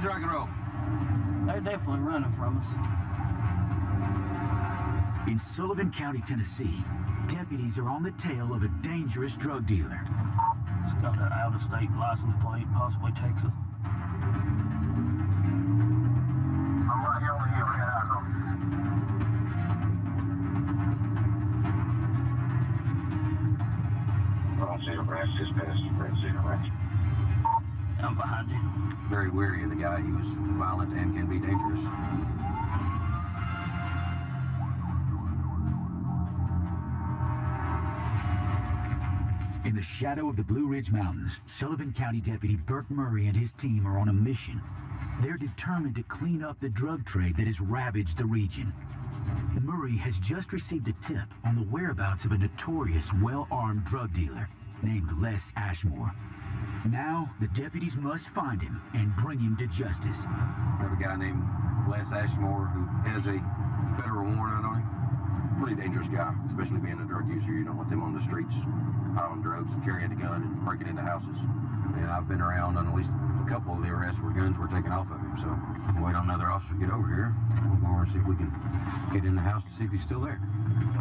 Where's rock and roll? They're definitely running from us. In Sullivan County, Tennessee, deputies are on the tail of a dangerous drug dealer. It's got an out-of-state license plate, possibly Texas. I'm right here with you. We're gonna go. Cedar Branch, just past Cedar Branch. I'm behind you. Very wary of the guy. He was violent and can be dangerous. In the shadow of the Blue Ridge Mountains, Sullivan County Deputy Burt Murray and his team are on a mission. They're determined to clean up the drug trade that has ravaged the region. Murray has just received a tip on the whereabouts of a notorious, well-armed drug dealer named Les Ashmore. Now, the deputies must find him and bring him to justice. We have a guy named Les Ashmore who has a federal warrant on him. Pretty dangerous guy, especially being a drug user. You don't want them on the streets piling drugs and carrying a gun and breaking into houses. And I've been around on at least a couple of the arrests where guns were taken off of him. So we'll wait on another officer to get over here. We'll go over and see if we can get in the house to see if he's still there.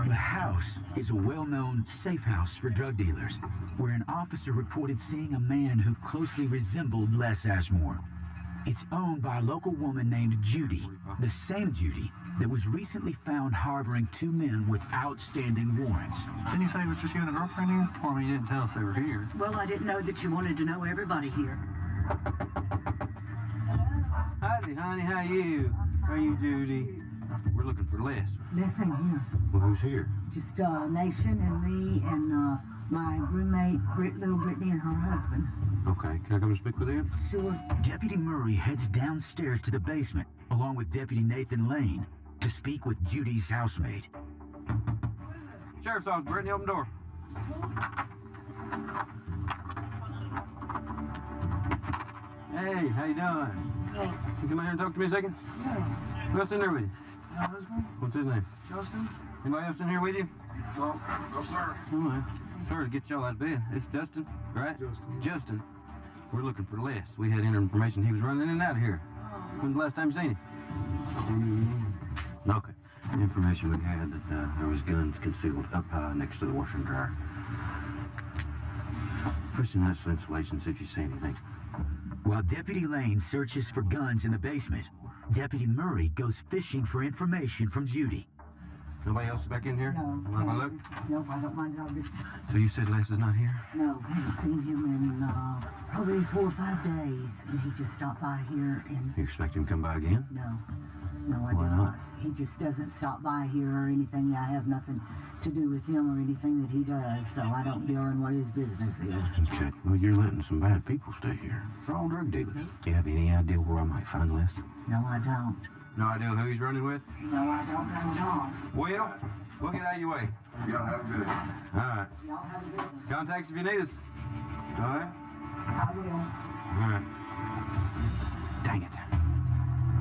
The house is a well-known safe house for drug dealers, where an officer reported seeing a man who closely resembled Les Ashmore. It's owned by a local woman named Judy, the same Judy that was recently found harboring two men with outstanding warrants. Didn't you say it was just you and a girlfriend here? Well, I mean, you didn't tell us they were here. Well, I didn't know that you wanted to know everybody here. Howdy, honey. How you? How you, Judy? We're looking for Les. Les ain't here. Well, who's here? Just Nation and me and my roommate, little Brittany, and her husband. Okay, can I come and speak with him? Sure. Deputy Murray heads downstairs to the basement, along with Deputy Nathan Lane, to speak with Judy's housemaid. Sheriff's office, Brittany, open the door. Hey, how you doing? Hey. You come in here and talk to me a second? No. Who else in there with you? My husband, What's his name? Justin. Anybody else in here with you? No, no, sir. All right. Sorry to get y'all out of bed. It's Dustin, right? Justin. We're looking for Les. We had information he was running in and out of here. When's the last time you seen him? Okay. The information we had that there was guns concealed up high next to the washer and dryer. Push the national insulation, see if you see anything. While Deputy Lane searches for guns in the basement, Deputy Murray goes fishing for information from Judy. Nobody else back in here? No. Mind if I look? Nope, I don't mind at all. So you said Les is not here? No, I haven't seen him in probably 4 or 5 days, and he just stopped by here and... You expect him to come by again? No, I Why didn't. not? He just doesn't stop by here or anything. I have nothing to do with him or anything that he does, so I don't deal in what his business is. Okay. Well, you're letting some bad people stay here. They're all drug dealers. Do you have any idea where I might find Les? No, I don't. No idea who he's running with? No, I don't know at all. Well, we'll get out of your way. Y'all have a good one. All right. Y'all have a good one. Contact us if you need us. All right? I will. All right. Dang it.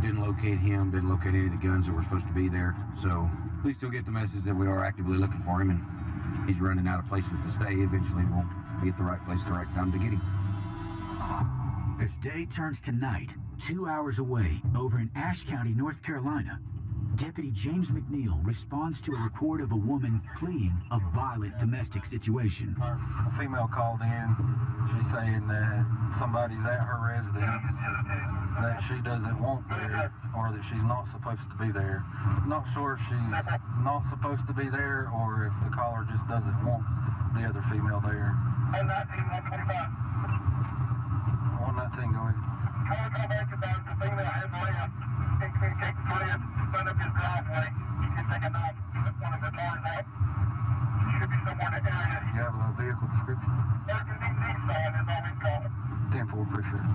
Didn't locate him, didn't locate any of the guns that were supposed to be there. So please still get the message that we are actively looking for him, and he's running out of places to stay. Eventually we'll be at the right place at the right time to get him. As day turns to night, 2 hours away, over in Ashe County, North Carolina, Deputy James McNeil responds to a report of a woman fleeing a violent domestic situation. A female called in. She's saying that somebody's at her residence that she doesn't want there, or that she's not supposed to be there. Not sure if she's not supposed to be there, or if the caller just doesn't want the other female there. 119, 125. 119, go ahead. Caller called back about the female has left. He can take the friend in front of his driveway. He can take a knife and put one of the cars out. Should be somewhere in the area. You have a vehicle description? Burgundy Nissan is all we call it. 10-4, appreciate it.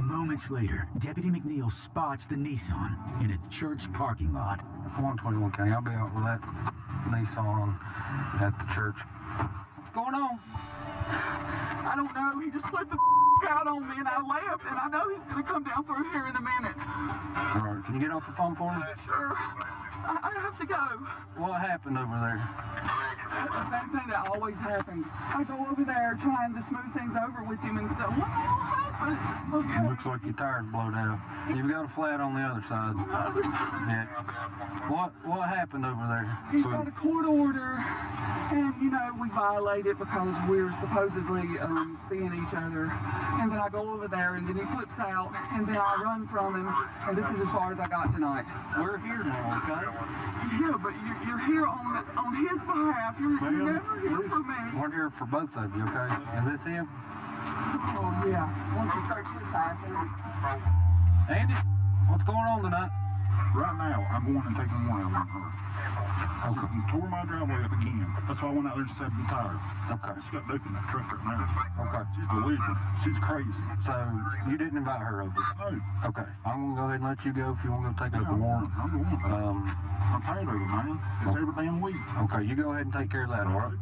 Moments later, Deputy McNeil spots the Nissan in a church parking lot. 121 County, I'll be out with that Nissan at the church. What's going on? I don't know. He just flipped the out on me and I left, and I know he's going to come down through here in a minute. All right, can you get off the phone for me? Sure. I have to go. What happened over there? The same thing that always happens. I go over there trying to smooth things over with him and stuff. What the hell happened? Okay. Looks like your tire's blowed out. You've got a flat on the other side. On the other side. Yeah. What happened over there? He's got a court order, and you know we violate it because we're supposedly seeing each other. And then I go over there, and then he flips out, and then I run from him. And this is as far as I got tonight. We're here now, okay? Yeah, but you're here on his behalf. You're never here for me. We're here for both of you, okay? Is this him? Oh yeah. Once you search his side, Andy, what's going on tonight? Right now, I'm going and taking one out on her. Okay. He tore my driveway up again. That's why I went out there and said the tire. Okay. She's got dope in that truck right now. Okay. She's belligerent. She's crazy. So, you didn't invite her over? No. Okay. I'm going to go ahead and let you go if you want to go take up the warrant. I'm going. I'm tired of it, man. It's every damn week. Okay, you go ahead and take care of that, all right?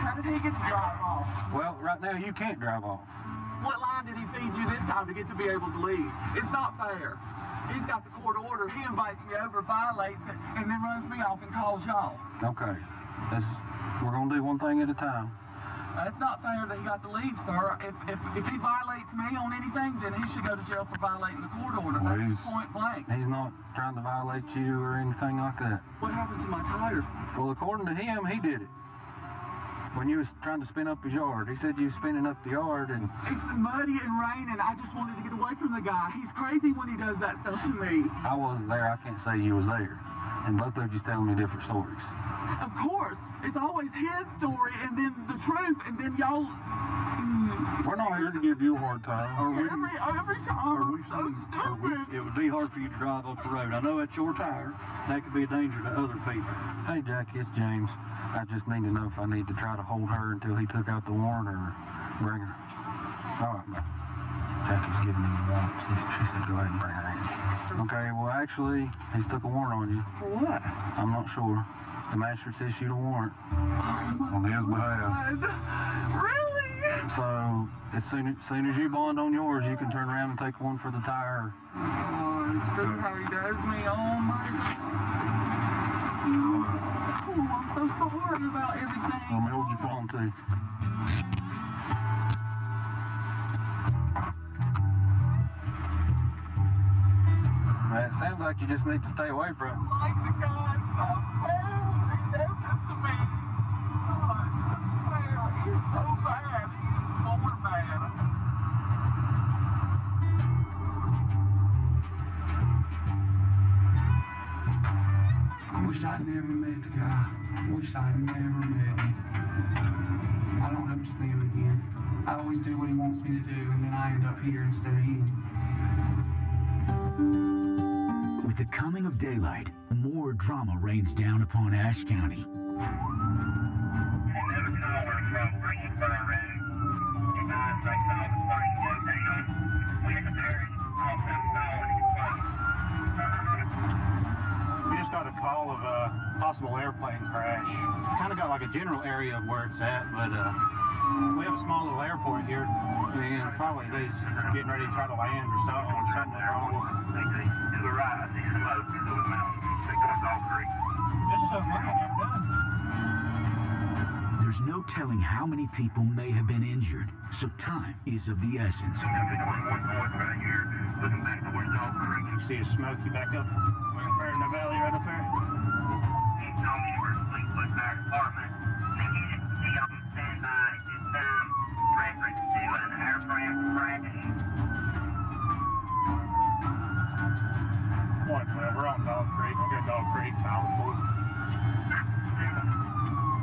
how did he get to drive off? Well, right now you can't drive off. What line did he feed you this time to get to be able to leave? It's not fair. He's got the court order. He invites me over, violates it, and then runs me off and calls y'all. Okay. We're going to do one thing at a time. It's not fair that he got to leave, sir. If he violates me on anything, then he should go to jail for violating the court order. Well, That's just point blank. He's not trying to violate you or anything like that. What happened to my tire? Well, according to him, he did it. When you was trying to spin up his yard. He said you was spinning up the yard and... It's muddy and raining. I just wanted to get away from the guy. He's crazy when he does that stuff to me. I wasn't there. I can't say you was there. And both of you's telling me different stories. Of course. It's always his story and then the truth and then y'all... We're not here to give you a hard time. Every time. I'm so stupid. It would be hard for you to drive off the road. I know it's your tire. That could be a danger to other people. Hey, Jackie, it's James. I just need to know if I need to try to hold her until he took out the warrant or bring her. All right, bye. Jackie's giving me the warrant. She said go ahead and bring her in. Okay, well, actually, he's took a warrant on you. For what? I'm not sure. The magistrate's issued a warrant. On his behalf. God. Really? So, as soon as you bond on yours, you can turn around and take one for the tire. Oh, this is how he does me. Oh, my God. Oh, I'm so sorry about everything. Let me hold your phone, too. Well, it sounds like you just need to stay away from him. Like the guy so bad. He does this to me. God, I swear, he's so bad. He's more bad. I wish I'd never met the guy. Wish I'd never met him. I don't hope to see him again. I always do what he wants me to do, and then I end up here instead of him. With the coming of daylight, more drama rains down upon Ashe County. We just got a call of a possible airplane crash. Kind of got like a general area of where it's at, but we have a small little airport here, and probably they's getting ready to try to land or something went wrong. To the right, the smoke to the mountain, take on Dog Creek. This is something I've never done. There's no telling how many people may have been injured, so time is of the essence. There's one north right here, looking back towards Dog Creek. You see a smoke, you back up in the valley right up there. He told me where Fleetwood Fire Department. They needed to be on standby at this time, reference to an aircraft crashing. What? Well, we're on Dog Creek. We'll get Dog Creek, Tyler Ford.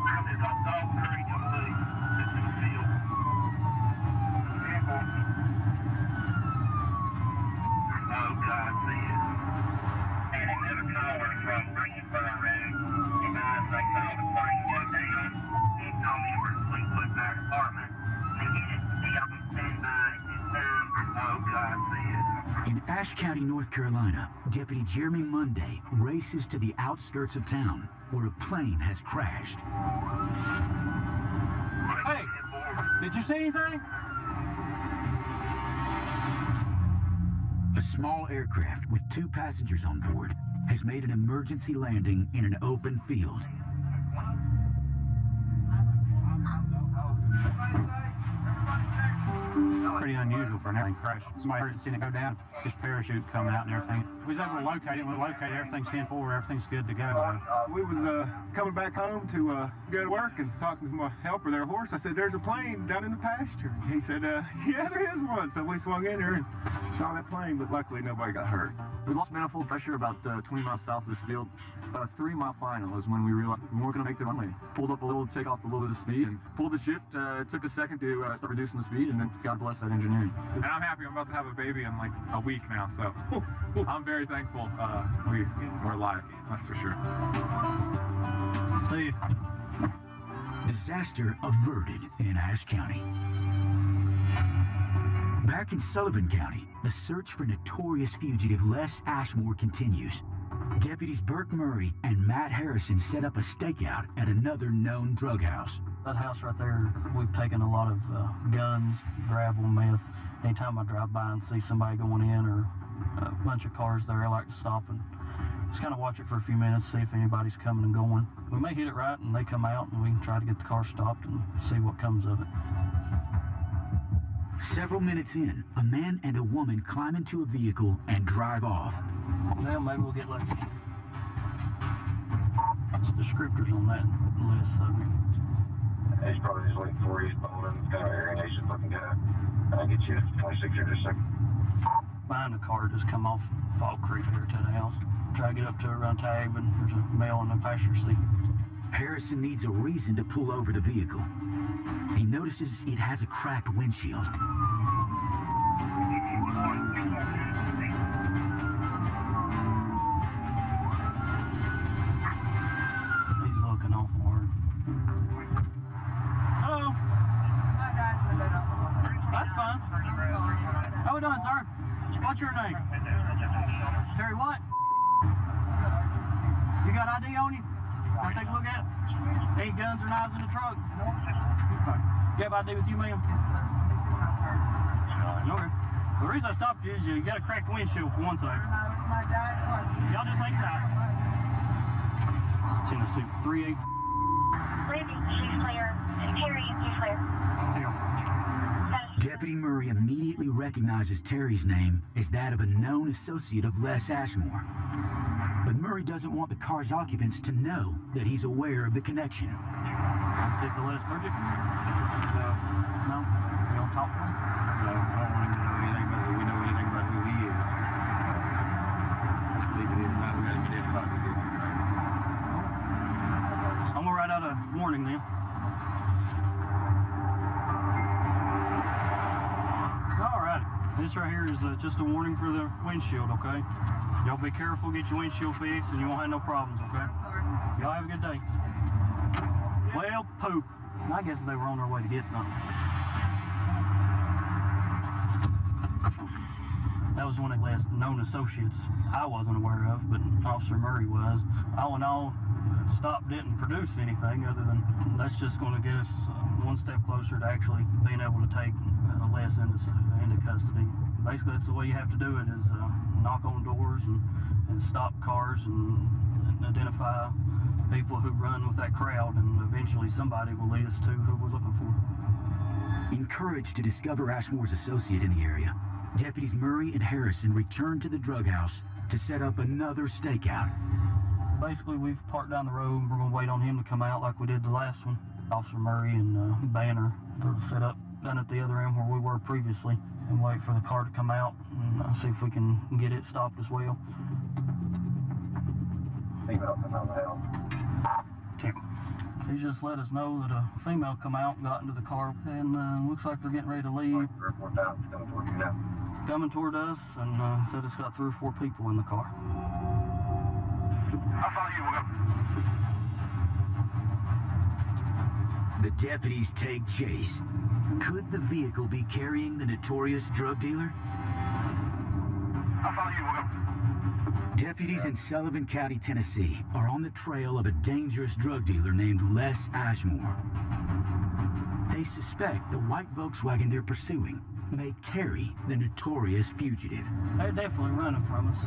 I live on Dog Creek, I'm Lee. This is Phil. Oh, God, see it. And another caller from Greenspur Road. You guys, they called the plane go down. He told me where Fleetwood Fire Department. They needed to be on standby at this time. Oh, God, see it. In Ashe County, North Carolina, Deputy Jeremy Monday races to the outskirts of town where a plane has crashed. Hey, did you see anything? A small aircraft with 2 passengers on board has made an emergency landing in an open field. Pretty unusual for an airplane crash. Somebody heard it, seen it go down, just parachute coming out and everything. We was able to locate it. We located it. Everything's 10-4. Everything's good to go. We was coming back home to go to work and talking to my helper, their horse. I said, "There's a plane down in the pasture." He said, "Yeah, there is one." So we swung in there and saw that plane, but luckily nobody got hurt. We lost manifold pressure about 20 miles south of this field. About a 3-mile final is when we realized we weren't going to make the runway. Pulled up a little to take off a little bit of speed and pulled the shift. It took a second to start reducing the speed, and then God bless that engineering. And I'm happy. I'm about to have a baby in like a week now, so I'm very thankful we're alive, that's for sure. Steve. Disaster averted in Ashe County. Back in Sullivan County, the search for notorious fugitive Les Ashmore continues. Deputies Burke Murray and Matt Harrison set up a stakeout at another known drug house. That house right there, we've taken a lot of guns, gravel, meth. Anytime I drive by and see somebody going in or a bunch of cars there, I like to stop and just kind of watch it for a few minutes, see if anybody's coming and going. We may hit it right and they come out and we can try to get the car stopped and see what comes of it. Several minutes in, a man and a woman climb into a vehicle and drive off. Well, maybe we'll get lucky. What's the descriptors on that list, subject? He's probably just looking for you. He's bowling. It's kind of area nation looking guy. I'll get you 26 here in just a second. Behind the car just come off Fall Creek here to the house. Try to get up to it, run tag, but there's a male in the passenger seat. Harrison needs a reason to pull over the vehicle. He notices it has a cracked windshield. He's looking awful hard. Hello. That's fine. How we doing, sir? What's your name? Terry what? You got ID on you? Want to take a look at it? Any guns or knives in the truck? You have ID with you, ma'am? Okay. The reason I stopped you is you got a cracked windshield for one thing. Y'all just hang tight. It's Tennessee 38. Randy, she's clear. Terry, she's clear. Deputy Murray immediately recognizes Terry's name as that of a known associate of Les Ashmore. But Murray doesn't want the car's occupants to know that he's aware of the connection. See if they'll let us search it? No. No? You don't talk to him? No, I don't want him to know anything about who we know anything about who he is. Let's leave it here. Now we got him identified. I'm gonna write out a warning then. Alright, this right here is just a warning for the windshield, okay? Y'all be careful, get your windshield fixed, and you won't have no problems, okay? Y'all have a good day. Well, poop. I guess they were on their way to get something. That was one of the last known associates I wasn't aware of, but Officer Murray was. All in all, stop didn't produce anything other than that's just going to get us one step closer to actually being able to take Les into custody. Basically, that's the way you have to do it, is knock on doors and stop cars and identify people who run with that crowd, and eventually somebody will lead us to who we're looking for. Encouraged to discover Ashmore's associate in the area, Deputies Murray and Harrison returned to the drug house to set up another stakeout. Basically, we've parked down the road. We're going to wait on him to come out like we did the last one. Officer Murray and Banner, they're set up down at the other end where we were previously, and wait for the car to come out and see if we can get it stopped as well. He just let us know that a female come out, got into the car, and looks like they're getting ready to leave. Coming toward us, and said it's got 3 or 4 people in the car. I'll follow you, we'll go. The deputies take chase. Could the vehicle be carrying the notorious drug dealer? I'll follow you, we'll go. Deputies in Sullivan County, Tennessee, are on the trail of a dangerous drug dealer named Les Ashmore. They suspect the white Volkswagen they're pursuing may carry the notorious fugitive. They're definitely running from us.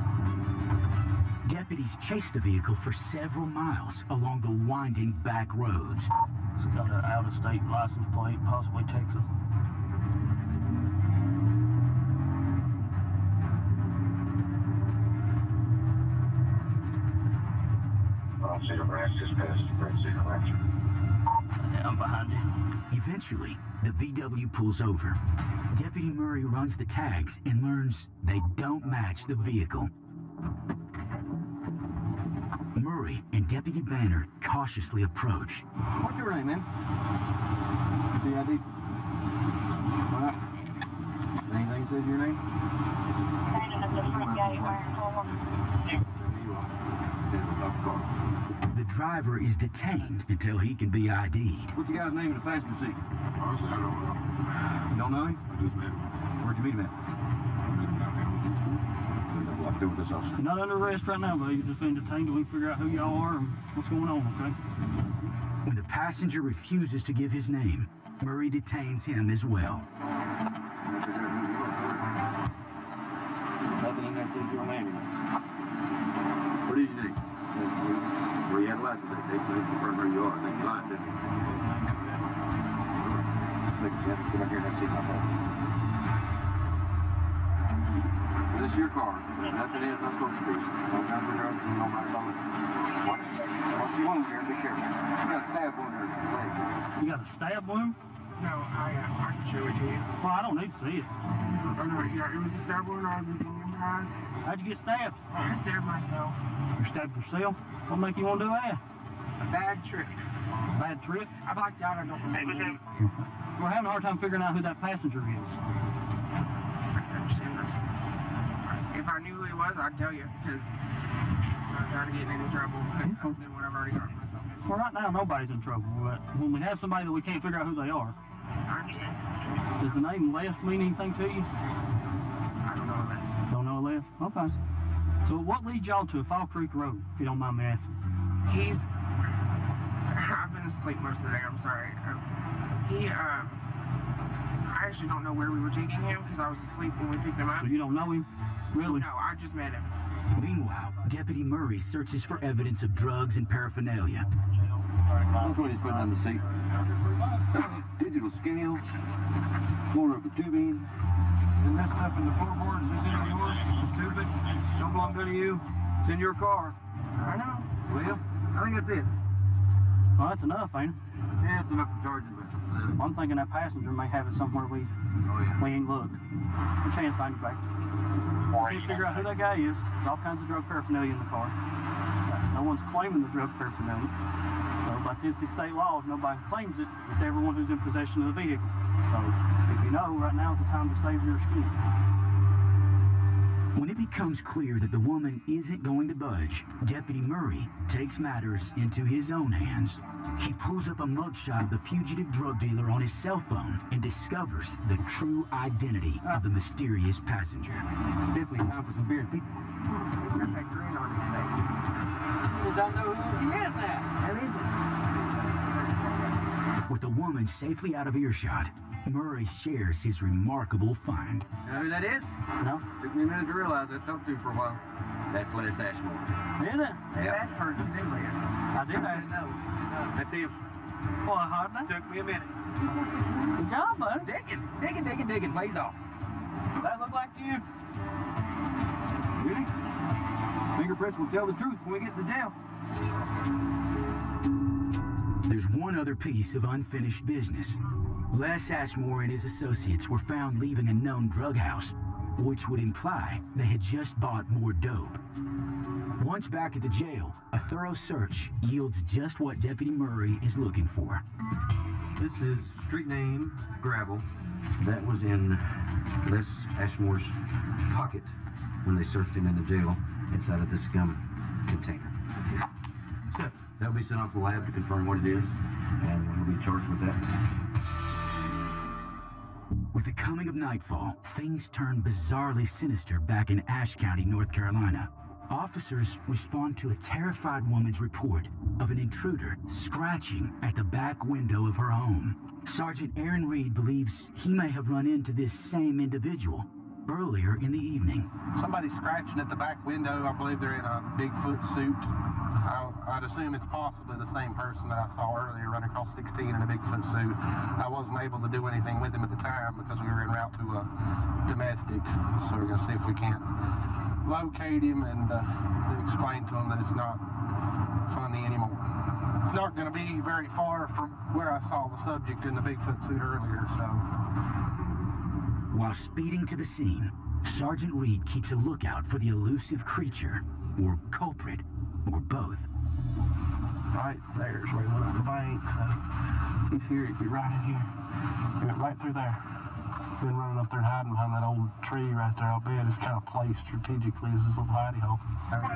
Deputies chase the vehicle for several miles along the winding back roads. It's got an out-of-state license plate, possibly Texas. Yeah, I'm behind you. Eventually, the VW pulls over. Deputy Murray runs the tags and learns they don't match the vehicle. Murray and Deputy Banner cautiously approach. What's your name, man? The ID? Why not? Anything says your name? Standing at the front gate wearing formal. The driver is detained until he can be ID'd. What's your guy's name in the passenger seat? Honestly, I don't know. You don't know him? I just met him. Where'd you meet him at? Locked over this officer. You're not under arrest right now, buddy. You're just being detained till we figure out who y'all are and what's going on, okay? When the passenger refuses to give his name, Murray detains him as well. Nothing in there says your name. What is your name? Where you had a license that day, so they confirm where you are. I think you lied to me. Second chance to get up here and have a seat in my car. So this is your car. Nothing is not supposed to be. No guns or drugs, no marks on it. What you want here, be careful. You got a stab wound in your leg. You got a stab wound? No, I can show it to you. Well, I don't need to see it. Oh, no, yeah, it was a stab wound. I was in the house. How'd you get stabbed? I stabbed myself. You stabbed yourself? What make you want to do that? A bad trip. Bad trip? I blacked out. I don't remember. We're having a hard time figuring out who that passenger is. I understand that. If I knew who he was, I'd tell you, because I'm not trying to get in any trouble than what I've already gotten myself in. Well, right now, nobody's in trouble, but when we have somebody that we can't figure out who they are. I understand. Does the name Les mean anything to you? I don't know Les. Don't know Les? Okay. So what leads y'all to Fall Creek Road, if you don't mind me asking? I've been asleep most of the day, I'm sorry. I actually don't know where we were taking him because I was asleep when we picked him up. So you don't know him? Really? No, I just met him. Meanwhile, Deputy Murray searches for evidence of drugs and paraphernalia. That's what he's putting on the seat. Digital scales, floor over tubing. Isn't that stuff in the floorboard? Is this any of yours? This tubing? Don't belong to you. It's in your car. I know. Well, I think that's it. Well, that's enough, ain't it? Yeah, it's enough for charging, but... I'm thinking that passenger may have it somewhere we ain't looked. A chance find it back. Can't figure out who that guy is. There's all kinds of drug paraphernalia in the car. No one's claiming the drug paraphernalia. So by Tennessee state law, if nobody claims it, it's everyone who's in possession of the vehicle. So if you know, right now is the time to save your skin. When it becomes clear that the woman isn't going to budge, Deputy Murray takes matters into his own hands. He pulls up a mugshot of the fugitive drug dealer on his cell phone and discovers the true identity of the mysterious passenger. It's definitely time for some beer and pizza. He's got that grin on his face. Because I know who he is now. Who is it? With the woman safely out of earshot, Murray shares his remarkable find. You know who that is? No? Took me a minute to realize. I talked to him for a while. That's Les Ashmore. Is it? Yeah. That's her. You knew Les. I did ask. That's him. Well, hardly. Took me a minute. Good job, bud. Digging. Pays off. Does that look like you? Really? Fingerprints will tell the truth when we get to jail. There's one other piece of unfinished business. Les Ashmore and his associates were found leaving a known drug house, which would imply they had just bought more dope. Once back at the jail, a thorough search yields just what Deputy Murray is looking for. This is street name, Gravel. That was in Les Ashmore's pocket when they searched him in the jail inside of this gum container. So that'll be sent off to the lab to confirm what it is, and we'll be charged with that. With the coming of nightfall, things turn bizarrely sinister back in Ashe County, North Carolina. Officers respond to a terrified woman's report of an intruder scratching at the back window of her home. Sergeant Aaron Reed believes he may have run into this same individual earlier in the evening. Somebody scratching at the back window. I believe they're in a Bigfoot suit. I'd assume it's possibly the same person that I saw earlier run across 16 in a Bigfoot suit. I wasn't able to do anything with him at the time because we were en route to a domestic. So we're going to see if we can't locate him and explain to him that it's not funny anymore. It's not going to be very far from where I saw the subject in the Bigfoot suit earlier, so. While speeding to the scene, Sergeant Reed keeps a lookout for the elusive creature, or culprit, or both. Right there's where he went up the bank, so he's here, he'd be right in here. He went right through there. Been running up there and hiding behind that old tree right there. I'll bet it's kind of placed strategically as his little hidey hole. Possibly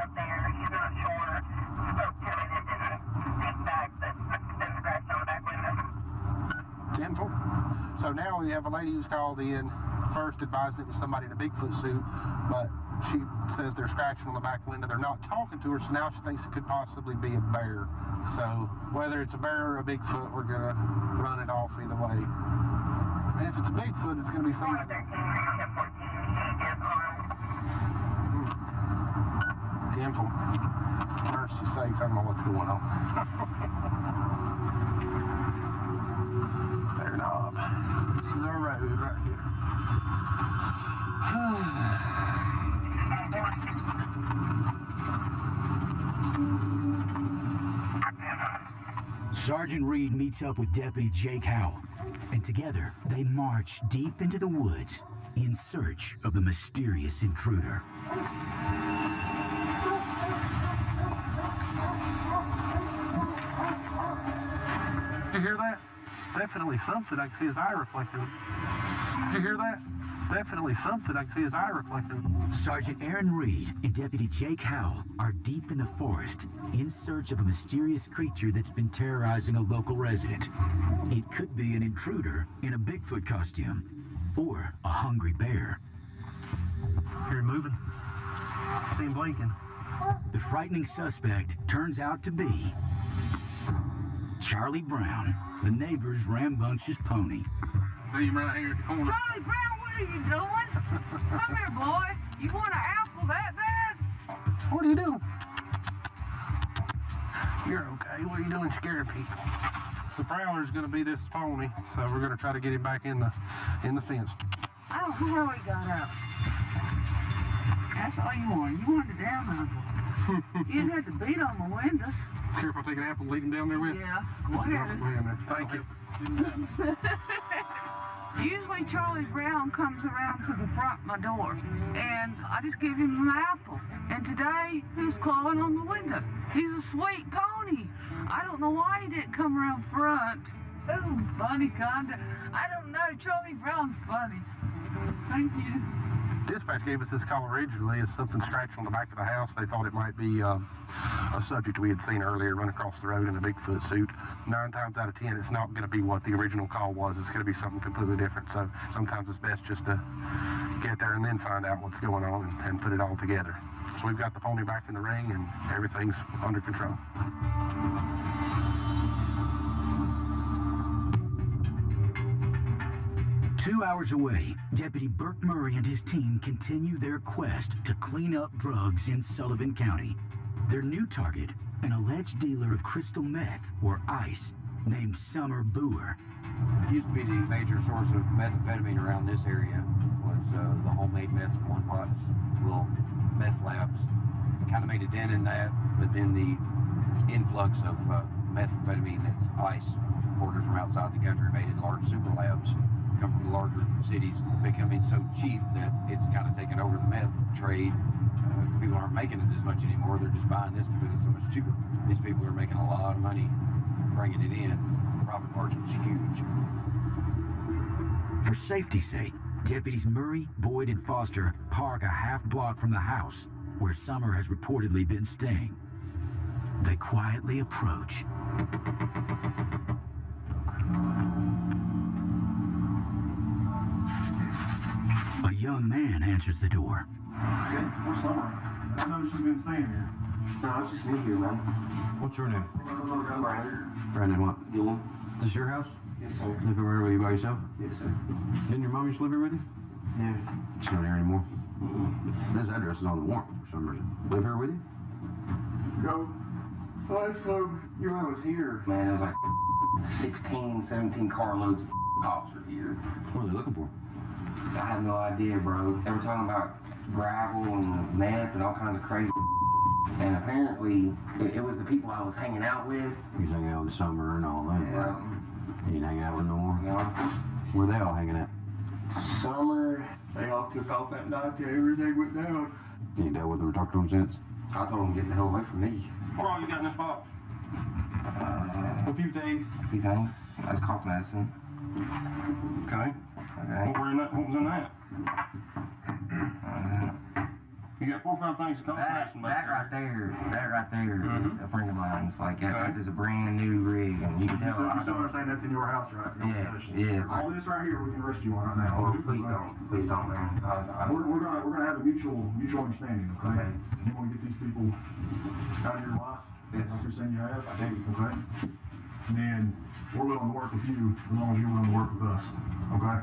up there, he's not sure. Spoke to him and didn't speak back, but been scratched on the back window. 10-4. So now we have a lady who's called in, first advising it was somebody in a Bigfoot suit, but she says they're scratching on the back window. They're not talking to her, so now she thinks it could possibly be a bear. So whether it's a bear or a Bigfoot, we're gonna run it off either way. And if it's a Bigfoot, it's gonna be something. 10-4. Mercy sakes, I don't know what's going on. There, knob. This is our road right here. Sergeant Reed meets up with Deputy Jake Howell, and together they march deep into the woods in search of the mysterious intruder. Did you hear that? It's definitely something. I can see his eye reflecting. Did you hear that? It's definitely something. I can see his eye reflecting. Sergeant Aaron Reed and Deputy Jake Howell are deep in the forest in search of a mysterious creature that's been terrorizing a local resident. It could be an intruder in a Bigfoot costume or a hungry bear. Hear him moving. See him blinking. The frightening suspect turns out to be Charlie Brown, the neighbor's rambunctious pony. See him right here at the corner. Charlie Brown, what are you doing? Come here, boy. You want an apple that bad? What are you doing? You're okay. What are you doing scaring people? The prowler's going to be this pony, so we're going to try to get him back in the fence. I don't know how he got out. That's all you wanted. You wanted a damn apple. You didn't have to beat on the windows. Care if I take an apple and lead him down there with? Yeah, go ahead. Thank you. Usually Charlie Brown comes around to the front of my door, and I just give him an apple. And today, he's clawing on the window. He's a sweet pony. I don't know why he didn't come around front. Oh, funny kinda. I don't know. Charlie Brown's funny. Thank you. Dispatch gave us this call originally as something scratched on the back of the house. They thought it might be a subject we had seen earlier run across the road in a Bigfoot suit. 9 times out of 10, it's not going to be what the original call was. It's going to be something completely different. So sometimes it's best just to get there and then find out what's going on and put it all together. So we've got the pony back in the ring and everything's under control. 2 hours away, Deputy Burke Murray and his team continue their quest to clean up drugs in Sullivan County. Their new target, an alleged dealer of crystal meth, or ice, named Summer Boer. It used to be the major source of methamphetamine around this area was the homemade meth from One Pot's little meth labs. Kind of made a dent in that, but then the influx of methamphetamine that's ice imported from outside the country made in large super labs come from the larger cities becoming so cheap that it's kind of taken over the meth trade. People aren't making it as much anymore. They're just buying this because it's so much cheaper. These people are making a lot of money bringing it in. Profit margin's huge. For safety's sake, deputies Murray, Boyd, and Foster park a half block from the house where Summer has reportedly been staying. They quietly approach. A young man answers the door. Okay, where's Summer? I know she's been staying here. No, it's just me here, man. What's your name? Brandon what? Gillen. Is this your house? Yes, sir. Live here with you by yourself? Yes, sir. Didn't your mom used to live here with you? Yeah. She's not here anymore. This address is on the warrant for some reason. Live here with you? No. Last time you and I was here, Man, there's like 16, 17 carloads of officers here. What are they looking for? I have no idea, bro. They were talking about gravel and meth and all kinds of crazy. And apparently, it was the people I was hanging out with. He's hanging out with Summer and all that. Yeah. You ain't hanging out with no more? No. Where they all hanging at? Summer, they all took off that night that everything went down. You ain't dealt with them or talked to them since? I told them to get the hell away from me. What all you got in this box? A few things. A few things. That's cough medicine. Okay. Okay. What was in that? You got 4 or 5 things to cough medicine back there. That right there is a friend of mine's. Like, that is a brand new rig, and you can tell. You still understand that's in your house, right? Yeah. All this right here, we can arrest you on right now. Oh, please don't, man. We're gonna have a mutual understanding, okay? You want to get these people out of your life, like you're saying you have, okay? And then we're willing to work with you as long as you're willing to work with us, okay?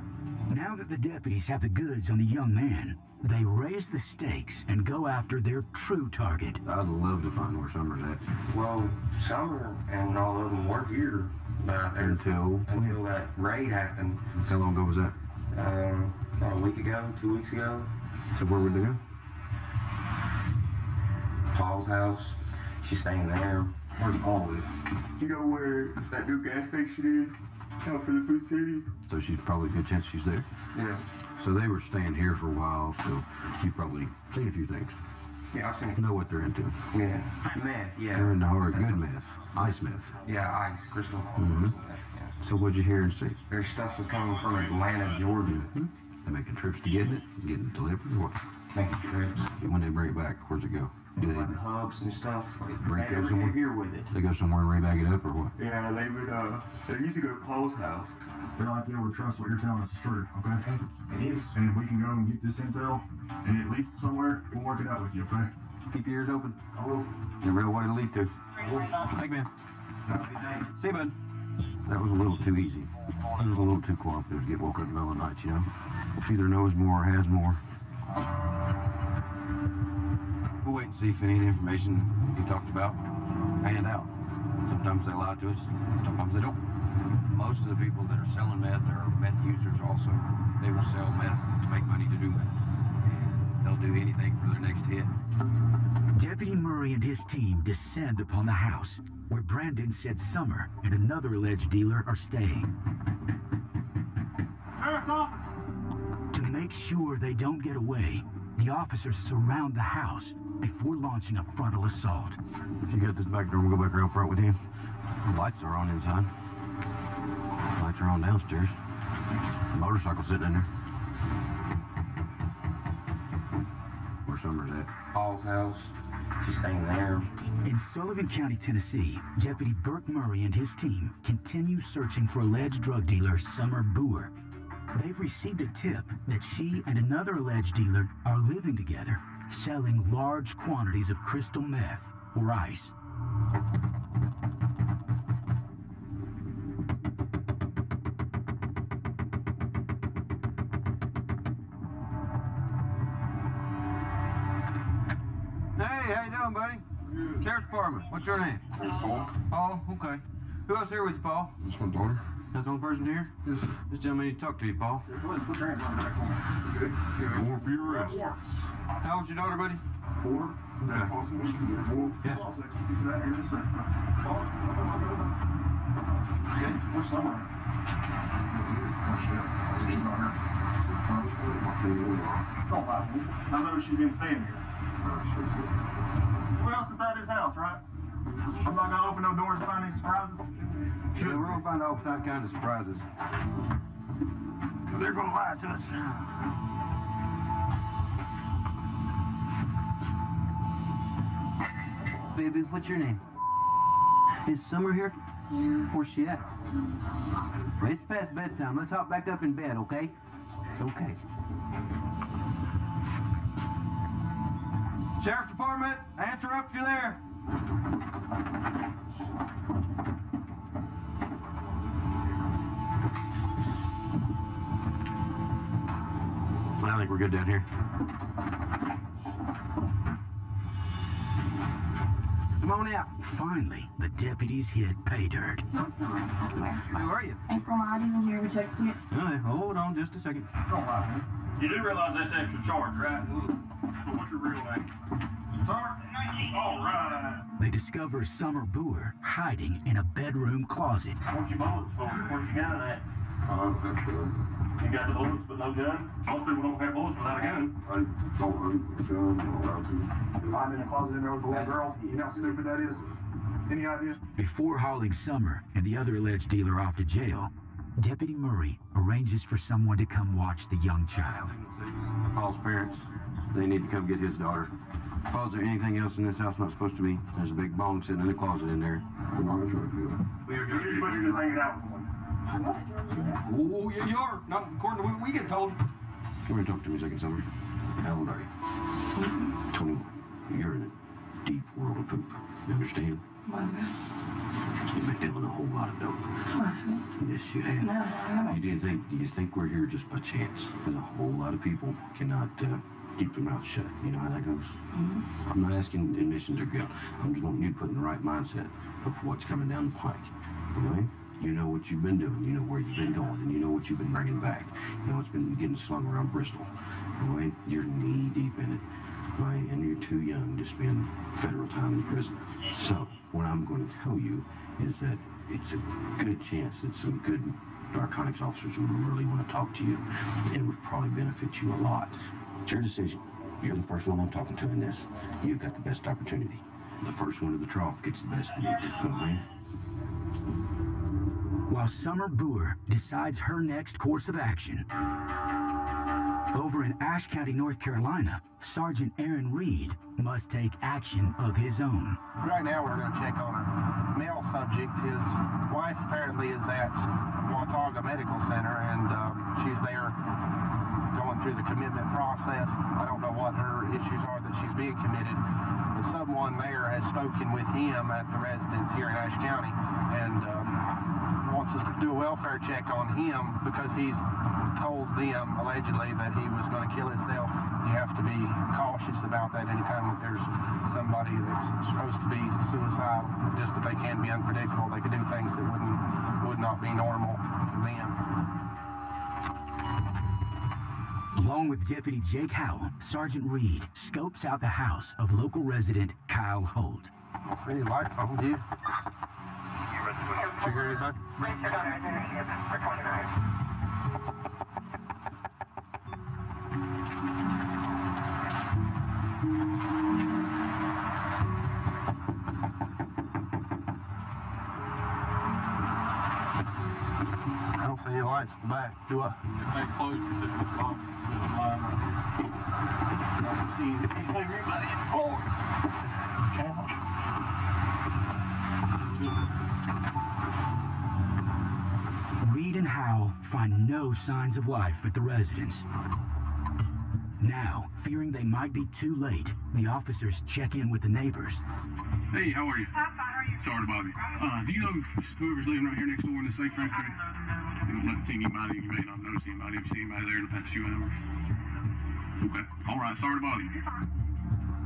Now that the deputies have the goods on the young man, they raise the stakes and go after their true target. I'd love to find where Summer's at. Well, Summer and all of them work here. Until that raid happened. How long ago was that? About a week ago, 2 weeks ago. So where would they go? Paul's house. She's staying there. Where's Paul live? You know where that new gas station is? Out for the food city? So she's probably a good chance she's there? Yeah. So they were staying here for a while, so you've probably seen a few things. Yeah, I've seen it. Know what they're into. Yeah. Meth, yeah. They're into hard, good meth. Ice meth. Yeah, ice, crystal. Mm-hmm. So what'd you hear and see? Their stuff was coming from Atlanta, Georgia. They're making trips to getting it? Getting it delivered or what? Making trips. When they bring it back, where's it go? Do they Like the hubs and stuff. bring it go somewhere? Here with it. They go somewhere and rebag it up or what? Yeah, they would, they used to go to Paul's house. We don't have to be able to trust what you're telling us is true, okay? It is. And if we can go and get this intel, and it leads to somewhere, we'll work it out with you, okay? Keep your ears open. I will. You real what it'll lead to. Thank you, man. See you, bud. That was a little too easy. He was a little too cooperative to get woke up in the middle of the night, you know? Either knows more or has more. We'll wait and see if any of the information he talked about panned out. Sometimes they lie to us, sometimes they don't. Most of the people that are selling meth are meth users also. They will sell meth to make money to do meth. And they'll do anything for their next hit. Deputy Murray and his team descend upon the house, where Brandon said Summer and another alleged dealer are staying. Sheriff's office! To make sure they don't get away, the officers surround the house before launching a frontal assault. If you got this back door, we'll go back around front with you. The lights are on inside. Lights are on downstairs. The motorcycle sitting in there. Where Summer's at? Paul's house. She's staying there. In Sullivan County, Tennessee, Deputy Burke Murray and his team continue searching for alleged drug dealer Summer Boer. They've received a tip that she and another alleged dealer are living together, selling large quantities of crystal meth or ice. Hey, how you doing, buddy? Sheriff's Department. What's your name? Paul. Paul? Okay. Who else here with you, Paul? That's my daughter. That's the only person here? Yes. This gentleman needs to talk to you, Paul. Yeah, go ahead and put your hands on the back on me. Good. Yeah. Warrant for your arrest. How old's your daughter, buddy? 4. Okay. Awesome. Yes. Okay. Where's Summer? Don't lie to me. I know she's been staying here. What else inside this house, right? I'm not gonna open no doors and find any surprises. Yeah, we're gonna find all kinds of surprises. They're gonna lie to us. Baby, what's your name? Is Summer here? Yeah. Where's she at? Well, it's past bedtime. Let's hop back up in bed, okay? Okay. Sheriff's Department, answer up if you're there. I think we're good down here. Come on out. Finally, the deputies hit pay dirt. I'm sorry, I swear. Who are you? April ID's in here, we checked it. All right, hold on just a second. All right. You do realize that's extra charge, right? What's your real name? Summer? All right. They discover Summer Boer hiding in a bedroom closet. What's your bullets for? Where's your gun at? You got the bullets but no gun? Most people don't have bullets without a gun. I don't own a gun, I'm allowed to. I'm in a closet in there with the little girl. You know how stupid that is? Any idea? Before hauling Summer and the other alleged dealer off to jail, Deputy Murray arranges for someone to come watch the young child. Paul's parents, they need to come get his daughter. Paul, is there anything else in this house not supposed to be? There's a big bong sitting in the closet in there. I'm not a drug dealer. You're just hanging out with one. Oh, yeah, you are. Not according to what we get told. Come here and talk to me a second, Summer. How old are you? 21. You're in a deep world of poop. You understand? You've been dealing a whole lot of dope. Yes, you have. No, I haven't. Do you think we're here just by chance? Because a whole lot of people cannot keep their mouths shut. You know how that goes? I'm not asking admissions or guilt. I'm just wanting you to put in the right mindset of what's coming down the pike. Okay? You know what you've been doing. You know where you've been going, and you know what you've been bringing back. You know what's been getting slung around Bristol. Okay? You're knee deep in it. Right? And you're too young to spend federal time in prison. So, what I'm going to tell you is that it's a good chance that some good narcotics officers would really want to talk to you. It would probably benefit you a lot. It's your decision. You're the first one I'm talking to in this. You've got the best opportunity. The first one to the trough gets the best meat. Okay? While Summer Boer decides her next course of action, over in Ashe County, North Carolina, Sergeant Aaron Reed must take action of his own. Right now we're going to check on a male subject. His wife apparently is at Watauga Medical Center, and she's there going through the commitment process. I don't know what her issues are that she's being committed, but someone there has spoken with him at the residence here in Ashe County and wants us to do a welfare check on him because he's told them allegedly that he was going to kill himself. You have to be cautious about that anytime that there's somebody that's supposed to be suicidal, just that they can be unpredictable. They could do things that would not be normal for them. Along with Deputy Jake Howell, Sergeant Reed scopes out the house of local resident Kyle Holt. See, lights on you. Did you hear anybody? I don't see any lights in the back, do I? If they close, it's just a clock. I don't see anybody in forward. Reed and Howell find no signs of life at the residence. Now, fearing they might be too late, the officers check in with the neighbors. Hey, how are you? Hi, fine, how are you? Sorry to bother you. Do you know whoever's living right here next door in the safe factory? You don't see anybody, you may not notice anybody. Have you seen anybody there in the past few hours? Okay. All right, sorry to bother you.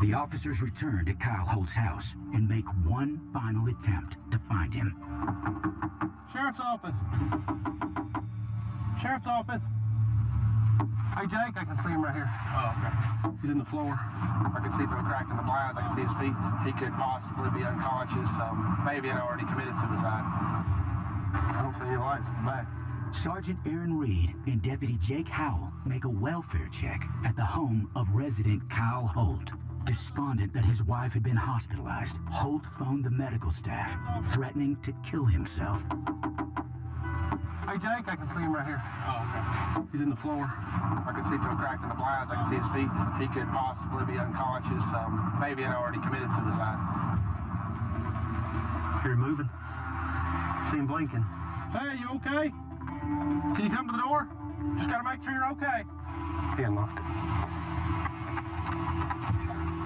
The officers return to Kyle Holt's house and make one final attempt to find him. Sheriff's office. Sheriff's office. Hey, Jake, I can see him right here. Oh, okay. He's in the floor. I can see through a crack in the blinds. I can see his feet. He could possibly be unconscious. Maybe had already committed suicide. I don't see any lights in the back. Sergeant Aaron Reed and Deputy Jake Howell make a welfare check at the home of resident Kyle Holt. Despondent that his wife had been hospitalized, Holt phoned the medical staff, threatening to kill himself. Hey, Jake, I can see him right here. Oh, okay. He's in the floor. I can see through a crack in the blinds. I can see his feet. He could possibly be unconscious. Maybe had already committed suicide. Here, moving. See him blinking. Hey, you okay? Can you come to the door? Just gotta make sure you're okay. He unlocked it.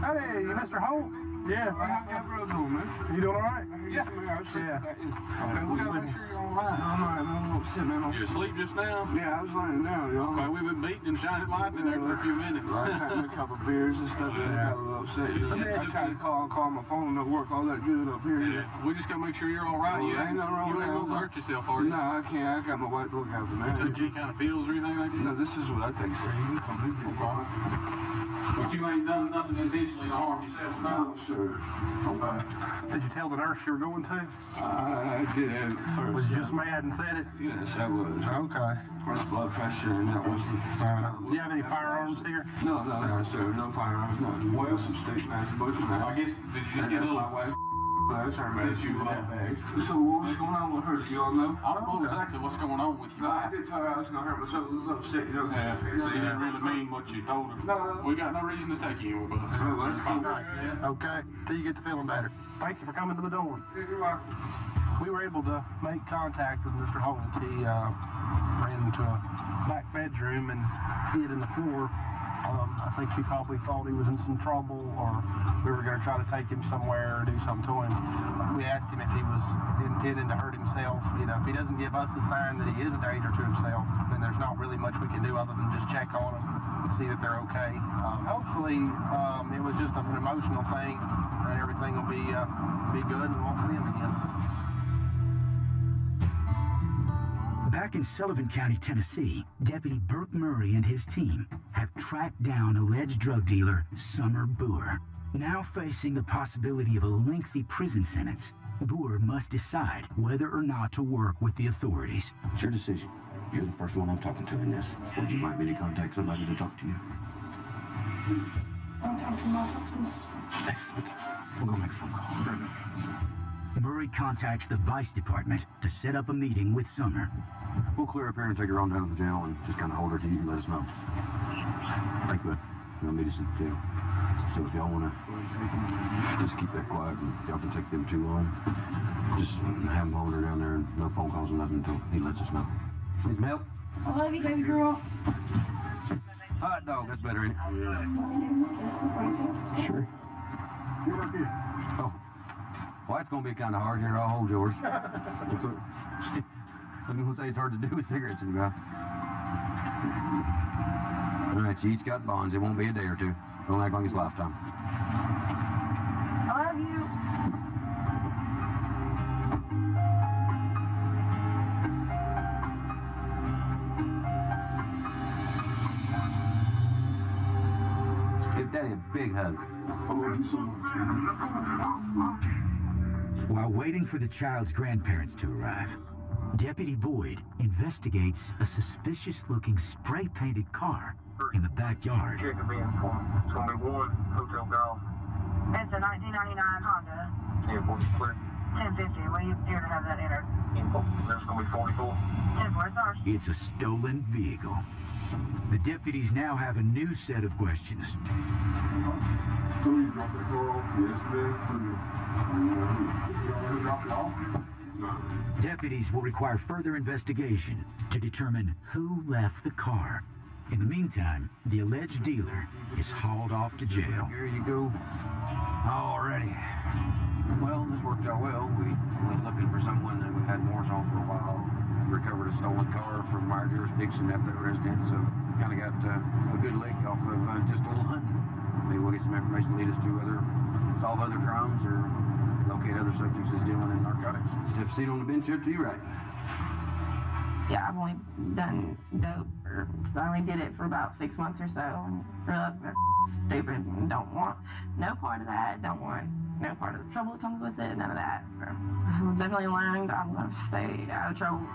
Hey, Mr. Holt? Yeah. How your brother doing, man? You doing all right? Yeah. Yeah. Okay, we gotta make sure you're all right. I'm all right, man. I'm upset, man. You asleep just now? Yeah, I was laying down, you know. Okay, we've been beating and shining lights in there for a few minutes. I had a couple beers and stuff, and I got a little upset. You know? I tried to call my phone, no work all that good up here. Yeah. We just gotta make sure you're all right. You ain't nothing wrong with that. You ain't gonna hurt yourself, are you? No, I can't. I got my wife to look after, man. You took any kind of pills or anything like that? No, this is what I take, sir. You can come in here, okay? But you ain't done nothing intentionally to harm yourself, no? No, sir. Okay. Did you tell the nurse you were going to? I did at first. Was you just mad and said it? Yes, I was. Okay. My blood pressure, and that was the... Do you have any firearms here? No, sir. No firearms, nothing. Well, some steak knives, butcher knives. I guess, did you just get a little... my wife. That's her man. She was that bag. So what's going on with her? Do y'all know? I don't know exactly what's going on with you. No, I did tell her I was going to hurt myself. I was upset, you know. Yeah, so you didn't really mean what you told her. No. We got no reason to take you anywhere, but that's fine. Okay. Till you get to feeling better. Thank you for coming to the door. You're welcome. We were able to make contact with Mr. Holt. He ran into a back bedroom and hid in the floor. I think he probably thought he was in some trouble, or we were going to try to take him somewhere or do something to him. We asked him if he was intending to hurt himself. You know, if he doesn't give us a sign that he is a danger to himself, then there's not really much we can do other than just check on them and see that they're okay. Hopefully, it was just an emotional thing, and everything will be good, and we'll see him again. Back in Sullivan County, Tennessee, Deputy Burke Murray and his team have tracked down alleged drug dealer Summer Boer. Now facing the possibility of a lengthy prison sentence, Boer must decide whether or not to work with the authorities. It's your decision. You're the first one I'm talking to in this. Would you like me to contact somebody to talk to you? Excellent. We'll go make a phone call. Murray contacts the Vice Department to set up a meeting with Summer. We'll clear up here and take her on down to the jail and just kind of hold her till you can let us know. Thank you. You'll meet us at the jail. So if y'all want to just keep that quiet and y'all can take them too long, just have them hold her down there and no phone calls or nothing until he lets us know. Need some help? I love you, baby girl. Hot dog, that's better, ain't it? Sure. Oh. Well, that's going to be kind of hard here. I'll hold yours. I was going to say it's hard to do with cigarettes in your mouth. All right, you each got bonds. It won't be a day or two. Don't act like it's lifetime. I love you. Give Daddy a big hug. While waiting for the child's grandparents to arrive, Deputy Boyd investigates a suspicious-looking spray-painted car in the backyard. Check it in for me. It's going to be one Hotel Golf. It's a 1999 Honda. Yeah, what's clear? 1050. What do you dare to have that entered? Info. That's going to be 44. 10-4, it's ours. It's a stolen vehicle. The deputies now have a new set of questions. So you dropped the car off yesterday? You dropped it off? Deputies will require further investigation to determine who left the car. In the meantime, the alleged dealer is hauled off to jail. Here you go. Alrighty. Well, this worked out well. We went looking for someone that we had warrants on for a while. Recovered a stolen car from our jurisdiction at that residence, so kind of got a good lick off of just a little hunting. Maybe we'll get some information to lead us to solve other crimes or locate other subjects that's dealing in narcotics. Have a seat on the bench here to your right. Yeah, I've only done dope, or I only did it for about 6 months or so. And realized they're stupid and don't want no part of that, don't want no part of the trouble that comes with it, none of that. So I've definitely learned I'm going to stay out of trouble.